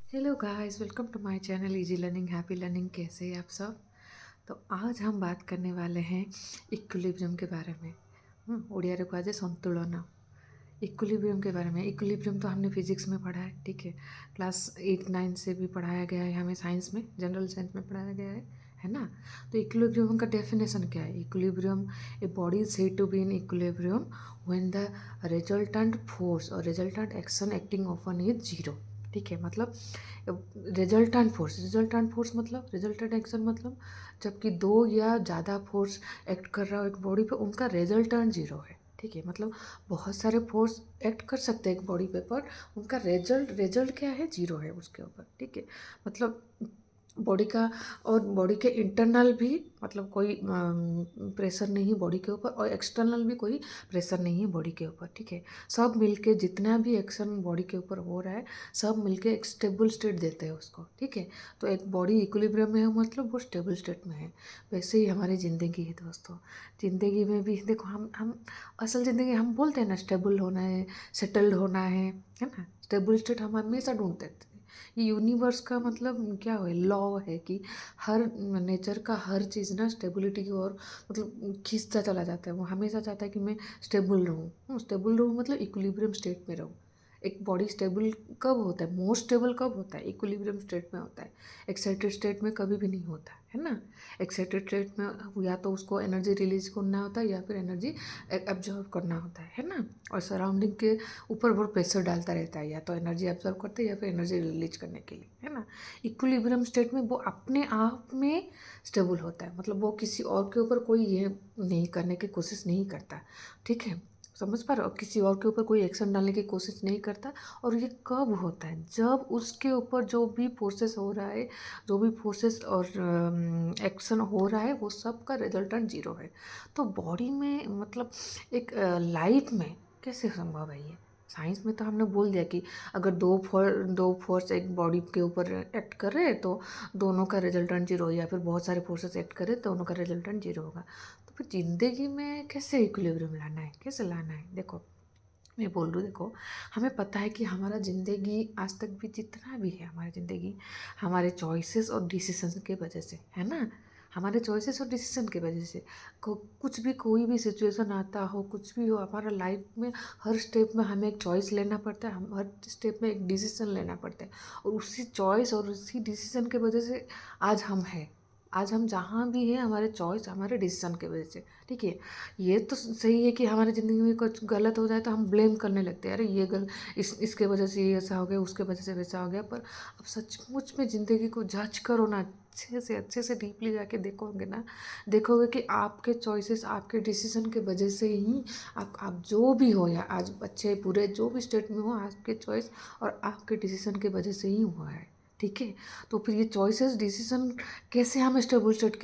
Hello guys, welcome to my channel easy learning happy learning. कैसे हैं आप सब? तो आज हम बात करने वाले हैं इक्विलिब्रियम के बारे में। ओडिया रे कुहाଯାए संतुलन। इक्विलिब्रियम के बारे में। इक्विलिब्रियम तो हमने फिजिक्स में पढ़ा है, ठीक है। क्लास 8 9 से भी पढ़ाया गया है हमें, साइंस में, जनरल साइंस में पढ़ाया गया है ना। तो इक्विलिब्रियम का डेफिनेशन क्या है? Equilibrium, a body is said to be in equilibrium when the resultant force और resultant action acting on is zero. ठीक है, मतलब रिजल्टेंट फोर्स मतलब रिजल्टेंट एक्शन मतलब जबकि दो या ज़्यादा फोर्स एक्ट कर रहा हो एक बॉडी पे, उनका रिजल्टेंट जीरो है। ठीक है, मतलब बहुत सारे फोर्स एक्ट कर सकते हैं एक बॉडी पे, पर उनका रिजल्ट क्या है? जीरो है उसके ऊपर। ठीक है, मतलब बॉडी का और बॉडी के इंटरनल भी, मतलब कोई प्रेशर नहीं है बॉडी के ऊपर, और एक्सटर्नल भी कोई प्रेशर नहीं है बॉडी के ऊपर। ठीक है, सब मिलके जितना भी एक्शन बॉडी के ऊपर हो रहा है, सब मिलके एक स्टेबल स्टेट देते हैं उसको। ठीक है, तो एक बॉडी इक्विलिब्रियम में है मतलब वो स्टेबल स्टेट में है। वैसे ही हमारी ज़िंदगी है दोस्तों। ज़िंदगी में भी देखो, हम असल ज़िंदगी हम बोलते हैं ना, स्टेबल होना है, सेटल्ड होना है ना। स्टेबल स्टेट हम हमेशा ढूंढते हैं। ये यूनिवर्स का मतलब क्या है? लॉ है कि हर नेचर का हर चीज़ ना स्टेबिलिटी की ओर मतलब खींचता चला जाता है। वो हमेशा चाहता है कि मैं स्टेबल रहूँ। स्टेबल रहूँ मतलब इक्विलिब्रियम स्टेट में रहूँ। एक बॉडी स्टेबल कब होता है? मोस्ट स्टेबल कब होता है? इक्विलिब्रियम स्टेट में होता है। एक्साइटेड स्टेट में कभी भी नहीं होता है ना। एक्साइटेड स्टेट में या तो उसको एनर्जी रिलीज करना होता है या फिर एनर्जी एब्जॉर्व करना होता है ना। और सराउंडिंग के ऊपर बहुत प्रेशर डालता रहता है, या तो एनर्जी एब्जॉर्व करते हैं या फिर एनर्जी रिलीज करने के लिए, है ना। इक्विलिब्रियम स्टेट में वो अपने आप में स्टेबल होता है, मतलब वो किसी और के ऊपर कोई ये नहीं करने की कोशिश नहीं करता। ठीक है, समझ पा रहे हो? किसी और के ऊपर कोई एक्शन डालने की कोशिश नहीं करता। और ये कब होता है? जब उसके ऊपर जो भी फोर्सेस हो रहा है, जो भी फोर्सेस और एक्शन हो रहा है, वो सब का रिजल्टेंट जीरो है। तो बॉडी में मतलब एक लाइफ में कैसे संभव है ये? साइंस में तो हमने बोल दिया कि अगर दो फोर्स एक बॉडी के ऊपर एक्ट कर रहे हैं तो दोनों का रिजल्टेंट जीरो, या फिर बहुत सारे फोर्सेस एक्ट कर रहे हैं तो दोनों का रिजल्टेंट जीरो होगा। तो फिर ज़िंदगी में कैसे इक्विलिब्रियम लाना है, कैसे लाना है? देखो, मैं बोल रही हूँ, देखो, हमें पता है कि हमारा ज़िंदगी आज तक भी जितना भी है, हमारी ज़िंदगी हमारे चॉइसेस और डिसीजन के वजह से है ना। हमारे चॉइसेस और डिसीजन की वजह से कुछ भी, कोई भी सिचुएशन आता हो, कुछ भी हो हमारा लाइफ में, हर स्टेप में हमें एक चॉइस लेना पड़ता है, हम हर स्टेप में एक डिसीजन लेना पड़ता है। और उसी चॉइस और उसी डिसीजन की वजह से आज हम हैं। आज हम जहाँ भी हैं, हमारे चॉइस हमारे डिसीजन की वजह से। ठीक है, ये तो सही है कि हमारी ज़िंदगी में कुछ गलत हो जाए तो हम ब्लेम करने लगते हैं, अरे ये इसके वजह से ये ऐसा हो गया, उसके वजह से वैसा हो गया। पर अब सचमुच में ज़िंदगी को जज करो ना, अच्छे से डीपली जाके देखोगे ना, देखोगे कि आपके चॉइसेस, आपके डिसीजन के वजह से ही आप जो भी हो, या आज अच्छे बुरे जो भी स्टेट में हो, आपके चॉइस और आपके डिसीजन के वजह से ही हुआ है। ठीक है, तो फिर ये चॉइसेस डिसीजन कैसे हमें स्टेबल स्टेट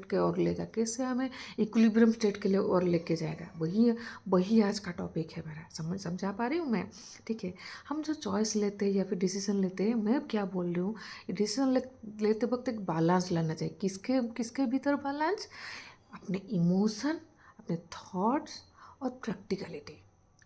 के ओर लेगा, कैसे हमें इक्विलिब्रियम स्टेट के लिए और लेके जाएगा? वही वही आज का टॉपिक है मेरा। समझा पा रही हूँ मैं? ठीक है, हम जो चॉइस लेते हैं या फिर डिसीजन लेते हैं, मैं क्या बोल रही हूँ, डिसीजन लेते वक्त एक बैलेंस लाना चाहिए। किसके किसके भीतर बैलेंस? अपने इमोशन, अपने थॉट्स और प्रैक्टिकलिटी।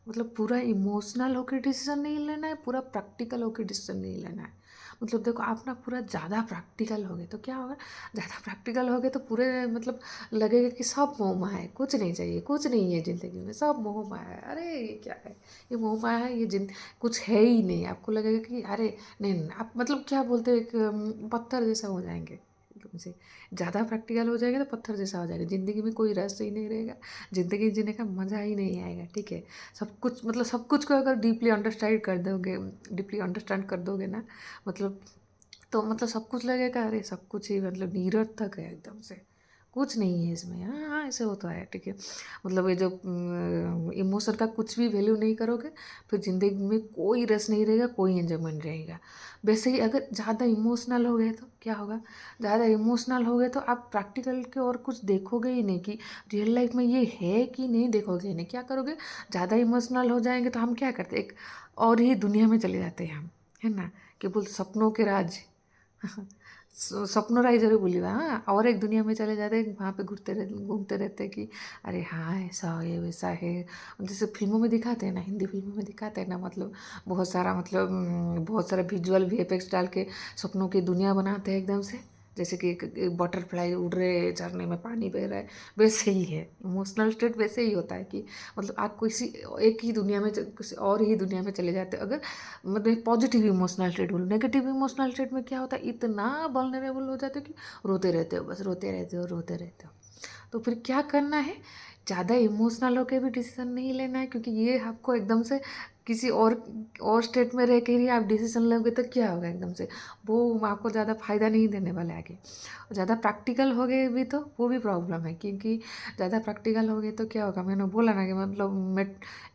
मतलब पूरा इमोशनल होकर डिसीजन नहीं लेना है, पूरा प्रैक्टिकल होकर डिसीजन नहीं लेना है। मतलब देखो, आप ना पूरा ज़्यादा प्रैक्टिकल हो गए तो क्या होगा? ज़्यादा प्रैक्टिकल हो गए तो पूरे मतलब लगेगा कि सब मोह माया है, कुछ नहीं चाहिए, कुछ नहीं है ज़िंदगी में, सब मोह माया है। अरे ये क्या है? ये मोह माया है, ये कुछ है ही नहीं। आपको लगेगा कि अरे नहीं नहीं, आप मतलब क्या बोलते हैं, एक पत्थर जैसा हो जाएंगे एकदम से। ज़्यादा प्रैक्टिकल हो जाएगा तो पत्थर जैसा हो जाएगा, ज़िंदगी में कोई रस ही नहीं रहेगा, ज़िंदगी जीने का मज़ा ही नहीं आएगा। ठीक है, सब कुछ मतलब सब कुछ को अगर डीपली अंडरस्टैंड कर दोगे ना, मतलब तो मतलब सब कुछ लगेगा, अरे सब कुछ ही मतलब निरर्थक है एकदम से, कुछ नहीं है इसमें। हाँ हाँ, ऐसे होता है। ठीक है, मतलब ये जो इमोशन का कुछ भी वैल्यू नहीं करोगे, फिर ज़िंदगी में कोई रस नहीं रहेगा, कोई एंजॉयमेंट रहेगा। वैसे ही अगर ज़्यादा इमोशनल हो गए तो क्या होगा? ज़्यादा इमोशनल हो गए तो आप प्रैक्टिकल के और कुछ देखोगे ही नहीं कि रियल लाइफ में ये है कि नहीं, देखोगे ही नहीं। क्या करोगे? ज़्यादा इमोशनल हो जाएंगे तो हम क्या करते हैं, एक और ही दुनिया में चले जाते हैं हम, है ना। केवल सपनों के राज सपनों राही ज़रूर भूली हुआ हाँ, और एक दुनिया में चले जाते हैं, वहाँ पे घूमते रहते हैं कि अरे हाँ, ऐसा है, वैसा है। जैसे फ़िल्मों में दिखाते हैं ना, हिंदी फ़िल्मों में दिखाते हैं ना, मतलब बहुत सारा विजुअल वीएफएक्स डाल के सपनों की दुनिया बनाते हैं एकदम से। जैसे कि एक बटरफ्लाई उड़ रहे हैं, झरने में पानी बह रहा है, वैसे ही है। इमोशनल स्टेट वैसे ही होता है कि मतलब आप किसी एक ही दुनिया में किसी और ही दुनिया में चले जाते हो। अगर मतलब पॉजिटिव इमोशनल स्टेट बोलो, नेगेटिव इमोशनल स्टेट में क्या होता है, इतना वल्नरेबल हो जाते हो कि रोते रहते हो, बस रोते रहते हो, रोते रहते हो। तो फिर क्या करना है, ज़्यादा इमोशनल होकर भी डिसीजन नहीं लेना है, क्योंकि ये आपको एकदम से किसी और स्टेट में रह के ही आप डिसीजन लोगे तो क्या होगा एकदम से, वो आपको ज़्यादा फ़ायदा नहीं देने वाला है आगे। ज़्यादा प्रैक्टिकल हो गए भी तो वो भी प्रॉब्लम है, क्योंकि ज़्यादा प्रैक्टिकल हो गए तो क्या होगा, मैंने बोला ना कि मतलब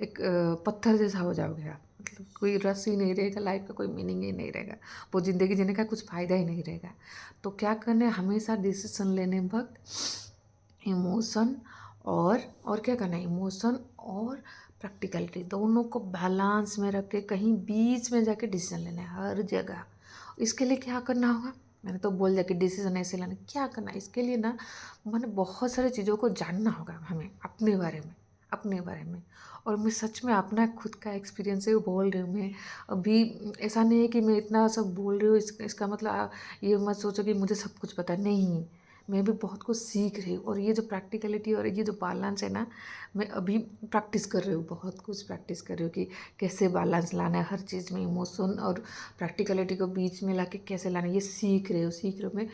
एक पत्थर जैसा हो जाओगे आप। मतलब कोई रस ही नहीं रहेगा, लाइफ का कोई मीनिंग ही नहीं रहेगा, वो ज़िंदगी जीने का कुछ फ़ायदा ही नहीं रहेगा। तो क्या करना है, हमेशा डिसीजन लेने वक्त इमोशन और क्या करना है, इमोशन और प्रैक्टिकलिटी दोनों को बैलेंस में रख के कहीं बीच में जाके डिसीजन लेना है हर जगह। इसके लिए क्या करना होगा, मैंने तो बोल दिया कि डिसीजन ऐसे लेना, क्या करना है इसके लिए ना, मैंने बहुत सारी चीज़ों को जानना होगा हमें अपने बारे में। और मैं सच में अपना खुद का एक्सपीरियंस है बोल रही हूँ मैं। अभी ऐसा नहीं है कि मैं इतना सब बोल रही हूँ, इसका मतलब ये मत सोचो कि मुझे सब कुछ पता है, नहीं। मैं भी बहुत कुछ सीख रही हूँ, और ये जो प्रैक्टिकलिटी और ये जो बैलेंस है ना, मैं अभी प्रैक्टिस कर रही हूँ, बहुत कुछ प्रैक्टिस कर रही हूँ कि कैसे बैलेंस लाना है हर चीज़ में, इमोशन और प्रैक्टिकलिटी को बीच में लाके कैसे लाना है, ये सीख रही हूँ मैं।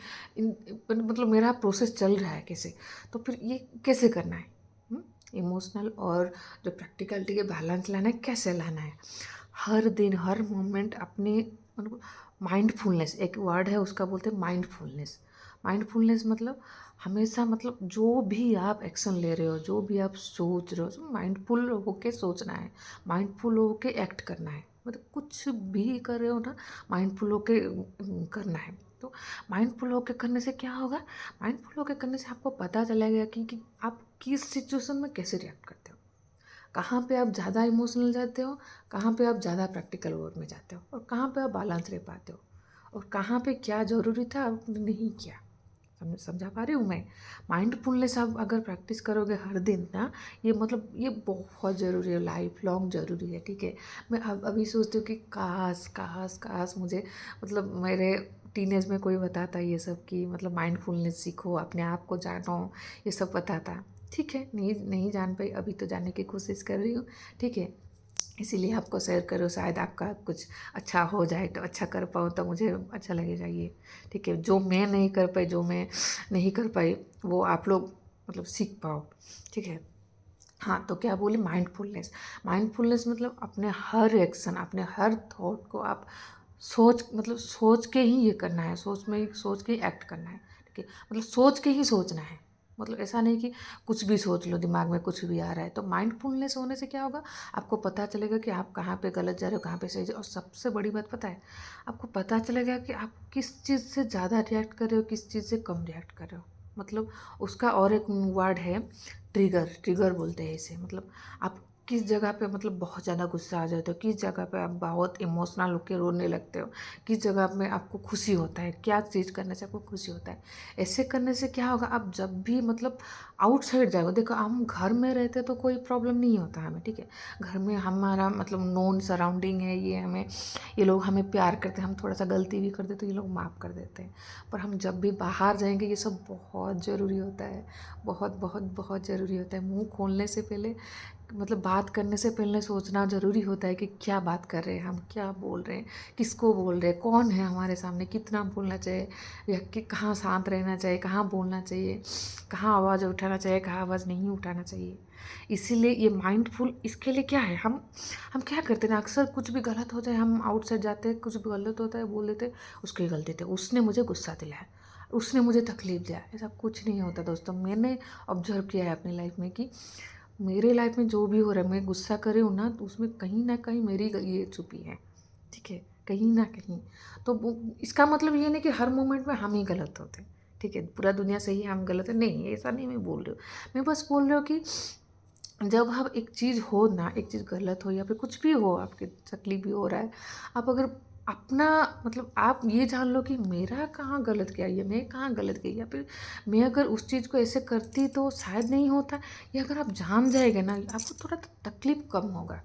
मतलब मेरा प्रोसेस चल रहा है कैसे, तो फिर ये कैसे करना है, इमोशनल और जो प्रैक्टिकलिटी के बैलेंस लाना है, कैसे लाना है हर दिन हर मोमेंट अपने, मतलब माइंडफुलनेस एक वर्ड है उसका, बोलते हैं माइंडफुलनेस। माइंडफुलनेस मतलब हमेशा, मतलब जो भी आप एक्शन ले रहे हो, जो भी आप सोच रहे हो, माइंडफुल होके सोचना है, माइंडफुल होके एक्ट करना है। मतलब कुछ भी कर रहे हो ना, माइंडफुल होके करना है। तो माइंडफुल होके करने से क्या होगा, माइंडफुल होके करने से आपको पता चलेगा कि आप किस सिचुएशन में कैसे रिएक्ट करते हो, कहाँ पे आप ज़्यादा इमोशनल जाते हो, कहाँ पे आप ज़्यादा प्रैक्टिकल वर्ड में जाते हो, और कहाँ पे आप बैलेंस रह पाते हो, और कहाँ पे क्या ज़रूरी था आपने नहीं किया। समझा पा रही हूँ मैं। माइंडफुलनेस आप अगर प्रैक्टिस करोगे हर दिन ना, ये मतलब ये बहुत ज़रूरी है, लाइफ लॉन्ग ज़रूरी है, ठीक है। मैं अब अभी सोचती हूँ कि काश काश काश मुझे, मतलब मेरे टीनेज में कोई बताता ये सब कि मतलब माइंडफुलनेस सीखो, अपने आप को जानो, ये सब बताता। ठीक है, नहीं नहीं जान पाई, अभी तो जानने की कोशिश कर रही हूँ, ठीक है। इसीलिए आपको शेयर करो, शायद आपका कुछ अच्छा हो जाए, तो अच्छा कर पाऊँ तो मुझे अच्छा लगेगा ये, ठीक है। जो मैं नहीं कर पाई, जो मैं नहीं कर पाई, वो आप लोग मतलब सीख पाओ, ठीक है। हाँ, तो क्या बोले, माइंडफुलनेस। माइंडफुलनेस मतलब अपने हर एक्शन, अपने हर थॉट को आप सोच के ही ये करना है, सोच के ही एक्ट करना है, ठीक है। मतलब सोच के ही सोचना है, मतलब ऐसा नहीं कि कुछ भी सोच लो, दिमाग में कुछ भी आ रहा है। तो माइंडफुलनेस होने से क्या होगा, आपको पता चलेगा कि आप कहाँ पे गलत जा रहे हो, कहाँ पे सही जा रहे हो। और सबसे बड़ी बात पता है, आपको पता चलेगा कि आप किस चीज़ से ज़्यादा रिएक्ट कर रहे हो, किस चीज़ से कम रिएक्ट कर रहे हो। मतलब उसका और एक वर्ड है, ट्रिगर। ट्रिगर बोलते हैं इसे। मतलब आप किस जगह पे मतलब बहुत ज़्यादा गुस्सा आ जाते हो, किस जगह पे आप बहुत इमोशनल होकर रोने लगते हो, किस जगह में आपको खुशी होता है, क्या चीज़ करने से आपको खुशी होता है। ऐसे करने से क्या होगा, आप जब भी मतलब आउटसाइड जाओगे, देखो हम घर में रहते तो कोई प्रॉब्लम नहीं होता हमें, ठीक है। घर में हमारा मतलब नोन सराउंडिंग है, ये लोग हमें प्यार करते हैं, हम थोड़ा सा गलती भी करते तो ये लोग माफ़ कर देते हैं। पर हम जब भी बाहर जाएंगे, ये सब बहुत ज़रूरी होता है, बहुत बहुत बहुत ज़रूरी होता है। मुंह खोलने से पहले, मतलब बात करने से पहले सोचना ज़रूरी होता है कि क्या बात कर रहे हैं हम, क्या बोल रहे हैं, किसको बोल रहे हैं, कौन है हमारे सामने, कितना बोलना चाहिए, या कि कहाँ शांत रहना चाहिए, कहाँ बोलना चाहिए, कहाँ आवाज़ उठाना चाहिए, कहाँ आवाज़ नहीं उठाना चाहिए। इसीलिए ये माइंडफुल, इसके लिए क्या है, हम क्या करते हैं ना, अक्सर कुछ भी गलत हो जाए, हम आउटसाइड जाते हैं, कुछ भी गलत होता है बोल देते हैं, उसकी गलती थी, उसने मुझे गुस्सा दिलाया, उसने मुझे तकलीफ दिया। ऐसा कुछ नहीं होता दोस्तों। मैंने ऑब्जर्व किया है अपनी लाइफ में कि मेरे लाइफ में जो भी हो रहा है, मैं गुस्सा कर रही हूँ ना, तो उसमें ना कहीं मेरी ये छुपी है, ठीक है, कहीं ना कहीं। तो इसका मतलब ये नहीं कि हर मोमेंट में हम ही गलत होते हैं, ठीक है, पूरा दुनिया सही है हम गलत है, नहीं, ऐसा नहीं मैं बोल रही हूँ। मैं बस बोल रही हूँ कि जब हम एक चीज़ हो ना, एक चीज़ गलत हो या फिर कुछ भी हो, आपकी तकलीफ भी हो रहा है, आप अगर अपना मतलब आप ये जान लो कि मेरा कहाँ गलत किया, ये मैं कहाँ गलत की, या फिर मैं अगर उस चीज़ को ऐसे करती तो शायद नहीं होता। ये अगर आप जान जाएंगे ना, आपको थोड़ा तकलीफ कम होगा।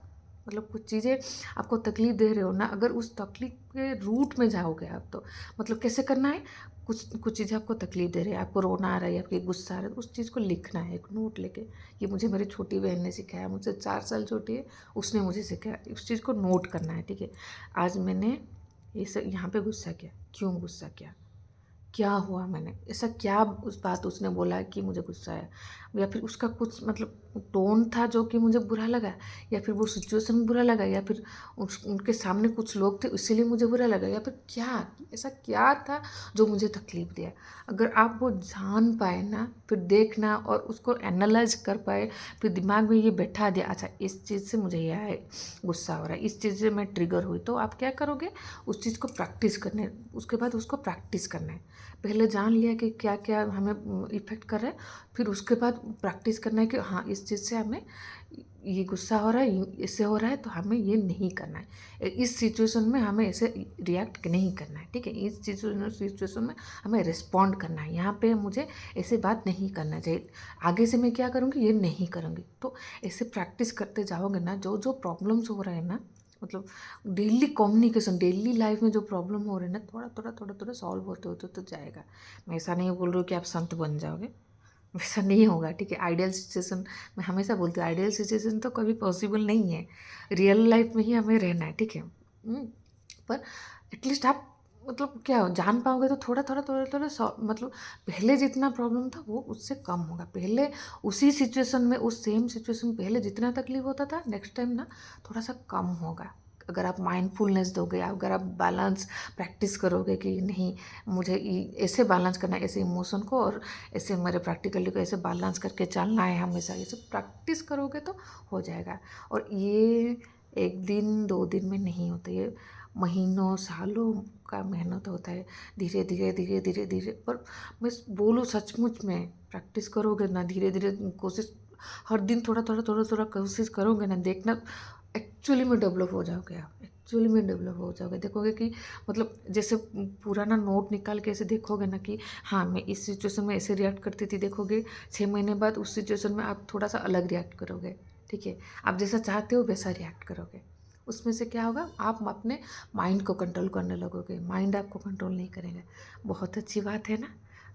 मतलब कुछ चीज़ें आपको तकलीफ दे रहे हो ना, अगर उस तकलीफ के रूट में जाओगे आप, तो मतलब कैसे करना है, कुछ कुछ चीज़ें आपको तकलीफ दे रही है, आपको रोना आ रहा है या फिर गुस्सा आ रहा है, तो उस चीज़ को लिखना है एक नोट लेके। ये मुझे मेरी छोटी बहन ने सिखाया, मुझसे 4 साल छोटी है, उसने मुझे सिखाया, उस चीज़ को नोट करना है, ठीक है। आज मैंने ये सब यहाँ पे गुस्सा किया, क्यों गुस्सा किया, क्या हुआ, मैंने ऐसा क्या उस बात उसने बोला कि मुझे गुस्सा आया, या फिर उसका कुछ मतलब टोन था जो कि मुझे बुरा लगा, या फिर वो सिचुएशन बुरा लगा, या फिर उनके सामने कुछ लोग थे इसीलिए मुझे बुरा लगा, या फिर क्या ऐसा क्या था जो मुझे तकलीफ दिया। अगर आप वो जान पाए ना, फिर देखना और उसको एनालाइज कर पाए, फिर दिमाग में ये बैठा दिया, अच्छा इस चीज़ से मुझे यह गुस्सा हो रहा है, इस चीज़ से मैं ट्रिगर हुई, तो आप क्या करोगे, उस चीज़ को प्रैक्टिस करने, उसके बाद उसको प्रैक्टिस करना है। पहले जान लिया कि क्या क्या हमें इफ़ेक्ट कर रहा है, फिर उसके बाद प्रैक्टिस करना है कि हाँ इस चीज़ से हमें ये गुस्सा हो रहा है, इससे हो रहा है, तो हमें ये नहीं करना है, इस सिचुएशन में हमें ऐसे रिएक्ट नहीं करना है, ठीक है, इस सिचुएशन में हमें रिस्पॉन्ड करना है, यहाँ पे मुझे ऐसे बात नहीं करना चाहिए, आगे से मैं क्या करूँगी, ये नहीं करूँगी। तो ऐसे प्रैक्टिस करते जाओगे ना, जो जो प्रॉब्लम्स हो रहे हैं ना, मतलब डेली कम्युनिकेशन, डेली लाइफ में जो प्रॉब्लम हो रहे हैं ना, थोड़ा थोड़ा सॉल्व होते होते तो जाएगा। मैं ऐसा नहीं बोल रही हूँ कि आप संत बन जाओगे, वैसा नहीं होगा, ठीक है। आइडियल सिचुएशन, मैं हमेशा बोलती हूँ आइडियल सिचुएशन तो कभी पॉसिबल नहीं है, रियल लाइफ में ही हमें रहना है, ठीक है। पर एटलीस्ट आप मतलब क्या हो, जान पाओगे तो थोड़ा थोड़ा मतलब पहले जितना प्रॉब्लम था वो उससे कम होगा। पहले उसी सिचुएशन में, उस सेम सिचुएशन में पहले जितना तकलीफ होता था, नेक्स्ट टाइम ना थोड़ा सा कम होगा। अगर आप माइंडफुलनेस दोगे, अगर आप बैलेंस प्रैक्टिस करोगे कि नहीं मुझे ऐसे बैलेंस करना है, ऐसे इमोशन को और ऐसे मेरे प्रैक्टिकली को ऐसे बैलेंस करके चलना है हमेशा, ये सब प्रैक्टिस करोगे तो हो जाएगा। और ये एक दिन 2 दिन में नहीं होता, ये महीनों सालों का मेहनत होता है, धीरे धीरे धीरे धीरे धीरे। पर मैं बोलूँ सचमुच में, प्रैक्टिस करोगे ना, धीरे धीरे कोशिश, हर दिन थोड़ा थोड़ा कोशिश करोगे ना, देखना एक्चुअली में डेवलप हो जाओगे आप, एक्चुअली में डेवलप हो जाओगे। देखोगे कि मतलब जैसे पुराना नोट निकाल के ऐसे देखोगे ना कि हाँ मैं इस सिचुएशन में ऐसे रिएक्ट करती थी, देखोगे 6 महीने बाद उस सिचुएशन में आप थोड़ा सा अलग रिएक्ट करोगे, ठीक है। आप जैसा चाहते हो वैसा रिएक्ट करोगे। उसमें से क्या होगा, आप अपने माइंड को कंट्रोल करने लगोगे, माइंड आपको कंट्रोल नहीं करेगा। बहुत अच्छी बात है ना।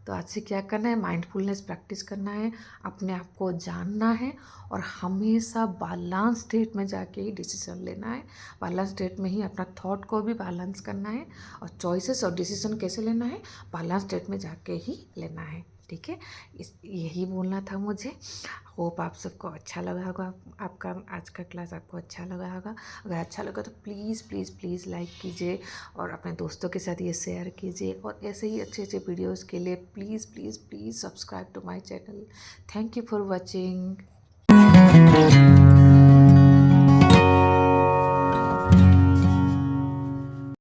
तो आज से क्या करना है, माइंडफुलनेस प्रैक्टिस करना है, अपने आप को जानना है, और हमेशा बैलेंस स्टेट में जाके ही डिसीजन लेना है। बैलेंस स्टेट में ही अपना थॉट को भी बैलेंस करना है, और चॉइसेस और डिसीजन कैसे लेना है, बैलेंस स्टेट में जाके ही लेना है, ठीक है। यही बोलना था मुझे। होप आप सबको अच्छा लगा होगा, आपका आज का क्लास आपको अच्छा लगा होगा। अगर अच्छा लगा तो प्लीज़ प्लीज़ प्लीज़ लाइक कीजिए, और अपने दोस्तों के साथ ये शेयर कीजिए, और ऐसे ही अच्छे अच्छे वीडियोज़ के लिए please please please subscribe to my channel. Thank you for watching.